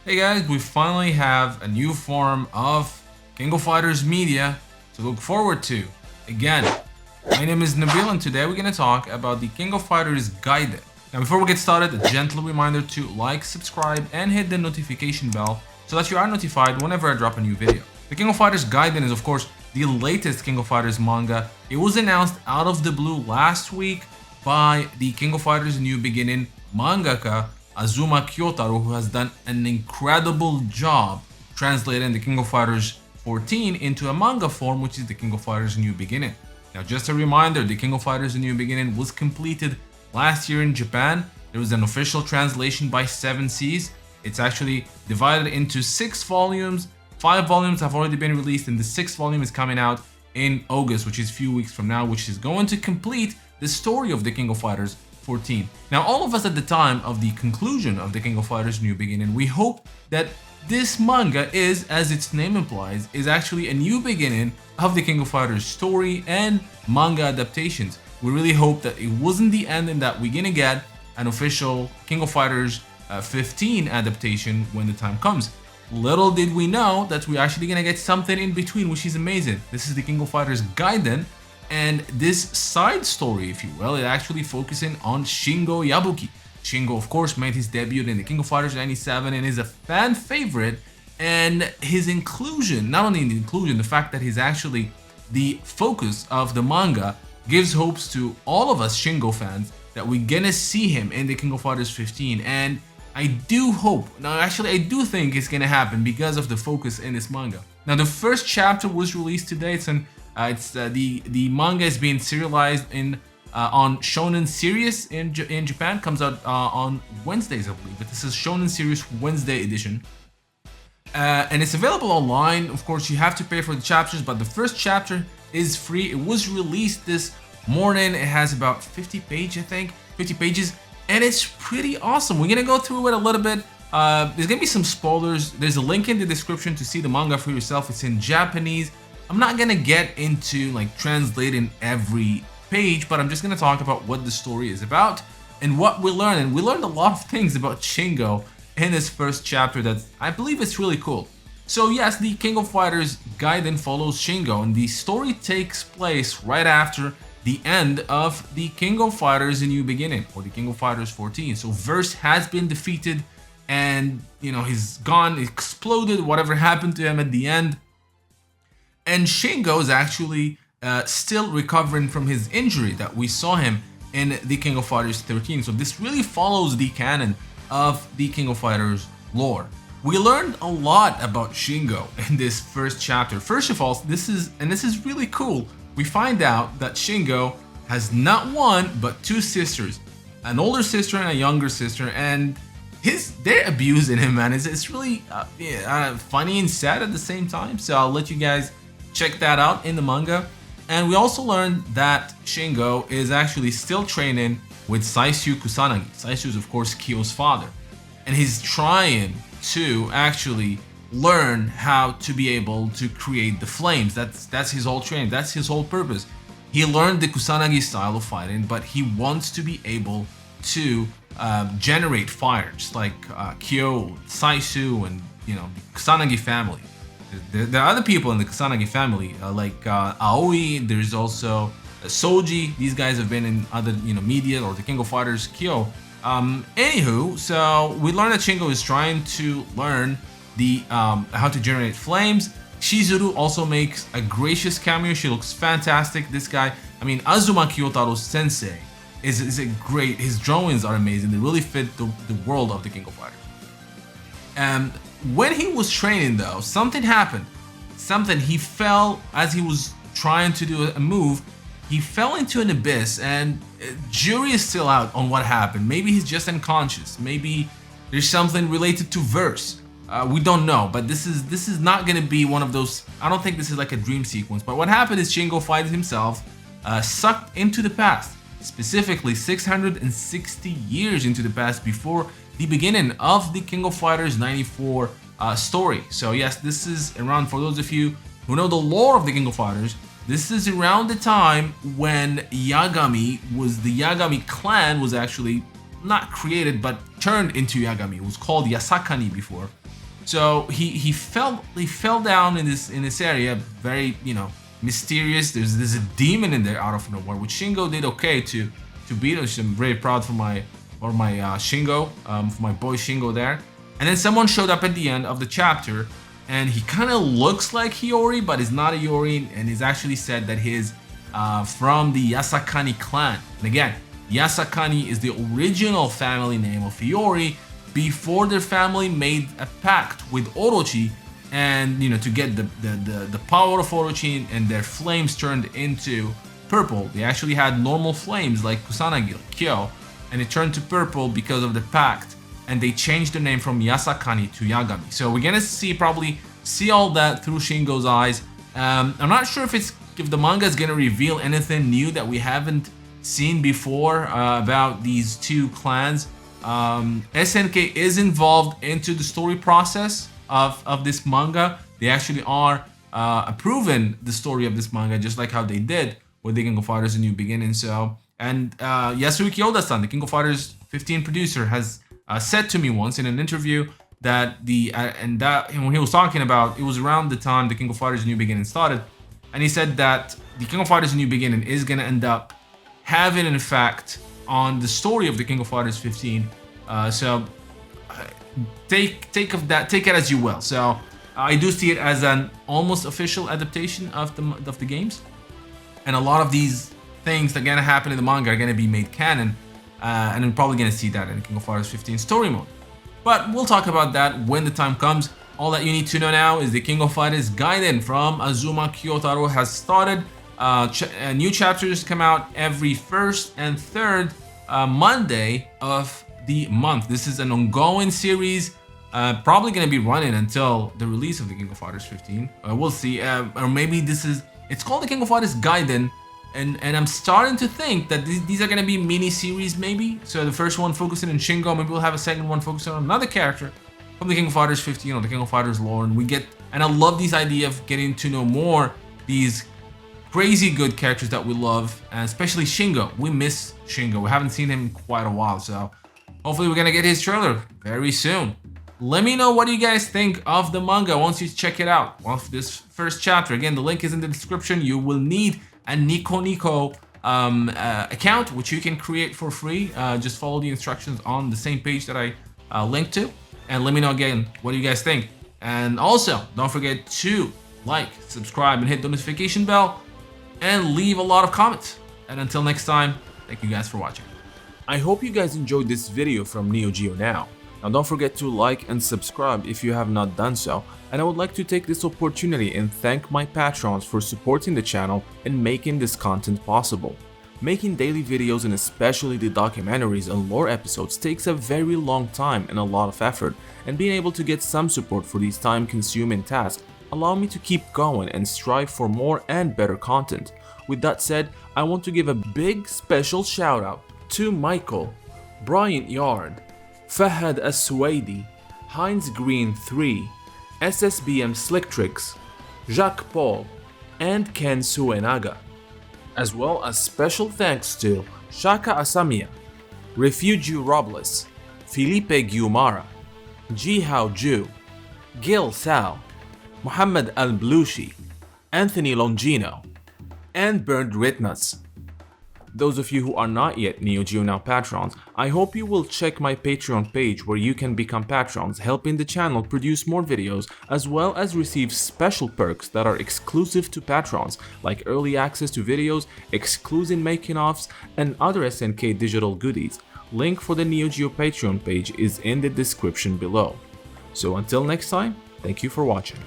Hey guys, we finally have a new form of King of Fighters media to look forward to. Again, my name is Nabil and today we're gonna talk about the King of Fighters Gaiden. Now before we get started, a gentle reminder to like, subscribe, and hit the notification bell so that you are notified whenever I drop a new video. The King of Fighters Gaiden is of course the latest King of Fighters manga. It was announced out of the blue last week by the King of Fighters New Beginning mangaka Azuma Kyotaro, who has done an incredible job translating the King of Fighters 14 into a manga form, which is the King of Fighters New Beginning. Now, just a reminder, the King of Fighters New Beginning was completed last year in Japan. There was an official translation by 7 Seas. It's actually divided into 6 volumes. 5 volumes have already been released, and the 6th volume is coming out in August, which is a few weeks from now, which is going to complete the story of the King of Fighters 14. Now, all of us at the time of the conclusion of the King of Fighters New Beginning, we hope that this manga is, as its name implies, is actually a new beginning of the King of Fighters story and manga adaptations. We really hope that it wasn't the end and that we're gonna get an official King of Fighters 15 adaptation when the time comes. Little did we know that we're actually gonna get something in between, which is amazing. This is the King of Fighters Gaiden, and this side story, if you will, is actually focusing on Shingo Yabuki. Shingo, of course, made his debut in the King of Fighters 97 and is a fan favorite. And his inclusion, not only the inclusion, the fact that he's actually the focus of the manga gives hopes to all of us Shingo fans that we're gonna see him in the King of Fighters 15. And I do hope, now actually I do think it's gonna happen because of the focus in this manga. Now the first chapter was released today. The manga is being serialized on Shonen Series in Japan. Comes out on Wednesdays, I believe. But this is Shonen Series Wednesday edition, and it's available online. Of course, you have to pay for the chapters, but the first chapter is free. It was released this morning. It has about 50 pages, I think, 50 pages, and it's pretty awesome. We're gonna go through it a little bit. There's gonna be some spoilers. There's a link in the description to see the manga for yourself. It's in Japanese. I'm not gonna get into like translating every page, but I'm just gonna talk about what the story is about and what we learned. And we learned a lot of things about Shingo in this first chapter that I believe is really cool. So yes, the King of Fighters Gaiden follows Shingo, and the story takes place right after the end of the King of Fighters A New Beginning, or the King of Fighters 14. So Verse has been defeated, and he's gone, exploded, whatever happened to him at the end. And Shingo is actually still recovering from his injury that we saw him in the King of Fighters 13. So this really follows the canon of the King of Fighters lore. We learned a lot about Shingo in this first chapter. First of all, this is really cool. We find out that Shingo has not one but 2 sisters, an older sister and a younger sister, and they're abusing him, man. It's really funny and sad at the same time. So I'll let you guys check that out in the manga. And we also learned that Shingo is actually still training with Saisyu Kusanagi. Saisyu is of course Kyo's father, and he's trying to actually learn how to be able to create the flames. That's his whole training. That's his whole purpose. He learned the Kusanagi style of fighting, but he wants to be able to generate fire, just like Kyo, Saisyu, and the Kusanagi family. There are other people in the Kusanagi family, like Aoi. There's also Soji. These guys have been in other media, or the King of Fighters Kyo. Anywho, so we learned that Shingo is trying to learn the how to generate flames. Shizuru also makes a gracious cameo. She looks fantastic. This guy, I mean, Azuma Kyotaro Sensei is a great. His drawings are amazing. They really fit the world of the King of Fighters. And when he was training, though, something happened. He fell as he was trying to do a move. He fell into an abyss, and jury is still out on what happened. Maybe he's just unconscious. Maybe there's something related to Verse. We don't know, but this is not gonna be one of those. I don't think this is like a dream sequence. But what happened is Shingo finds himself sucked into the past, specifically 660 years into the past, before the beginning of the King of Fighters 94 story. So yes, this is around, for those of you who know the lore of the King of Fighters, this is around the time when the Yagami clan was actually not created but turned into Yagami. It was called Yasakani before. So he fell down in this area, very mysterious. There's a demon in there out of nowhere, which Shingo did okay to beat us. I'm very proud for my Shingo, for my boy Shingo there. And then someone showed up at the end of the chapter, and he kind of looks like Hiyori, but is not a Hiyori, and he's actually said that he's from the Yasakani clan. And again, Yasakani is the original family name of Hiyori before their family made a pact with Orochi, and to get the power of Orochi and their flames turned into purple. They actually had normal flames like Kusanagi, like Kyo, and it turned to purple because of the pact, and they changed their name from Yasakani to Yagami. So we're gonna probably see all that through Shingo's eyes. I'm not sure if the manga is gonna reveal anything new that we haven't seen before about these two clans. SNK is involved into the story process of this manga. They actually are approving the story of this manga, just like how they did with the King of Fighters: A New Beginning. So, and Yasuaki Oda-san, the King of Fighters 15 producer, has said to me once in an interview that when he was talking about, it was around the time the King of Fighters: A New Beginning started, and he said that the King of Fighters: A New Beginning is gonna end up having an effect on the story of the King of Fighters 15. So take it as you will. So I do see it as an almost official adaptation of the games, and a lot of these things that are gonna happen in the manga are gonna be made canon, and we're probably gonna see that in King of Fighters 15 story mode. But we'll talk about that when the time comes. All that you need to know now is the King of Fighters Gaiden from Azuma Kyotaro has started. New chapters come out every first and third Monday of the month. This is an ongoing series, probably going to be running until the release of the King of Fighters 15. We'll see, or maybe it's called the King of Fighters Gaiden, and I'm starting to think that these are going to be mini series maybe. So the first one focusing on Shingo, maybe we'll have a second one focusing on another character from the King of Fighters 15 or the King of Fighters lore, and I love this idea of getting to know more these crazy good characters that we love, and especially Shingo. We miss Shingo. We haven't seen him in quite a while, so hopefully we're gonna get his trailer very soon. Let me know what you guys think of the manga once you check it out. Of this first chapter. Again, the link is in the description. You will need a Nico account, which you can create for free. Just follow the instructions on the same page that I linked to, and let me know again what do you guys think. And also, don't forget to like, subscribe, and hit the notification bell, and leave a lot of comments. And until next time, thank you guys for watching. I hope you guys enjoyed this video from Neo Geo Now. Now don't forget to like and subscribe if you have not done so, and I would like to take this opportunity and thank my patrons for supporting the channel and making this content possible. Making daily videos and especially the documentaries and lore episodes takes a very long time and a lot of effort, and being able to get some support for these time-consuming tasks allow me to keep going and strive for more and better content. With that said, I want to give a big special shout out to Michael, Bryant Yard, Fahad Aswaidi, Heinz Green 3, SSBM Slick Tricks, Jacques Paul, and Ken Suenaga. As well as special thanks to Shaka Asamiya, Refugio Robles, Felipe Guimara, Jihao Ju, Gil Sal, Muhammad Al-Blushi, Anthony Longino, and Bernd Ritmas. Those of you who are not yet Neo Geo Now patrons, I hope you will check my Patreon page where you can become patrons, helping the channel produce more videos, as well as receive special perks that are exclusive to patrons, like early access to videos, exclusive making-offs, and other SNK digital goodies. Link for the Neo Geo Patreon page is in the description below. So until next time, thank you for watching.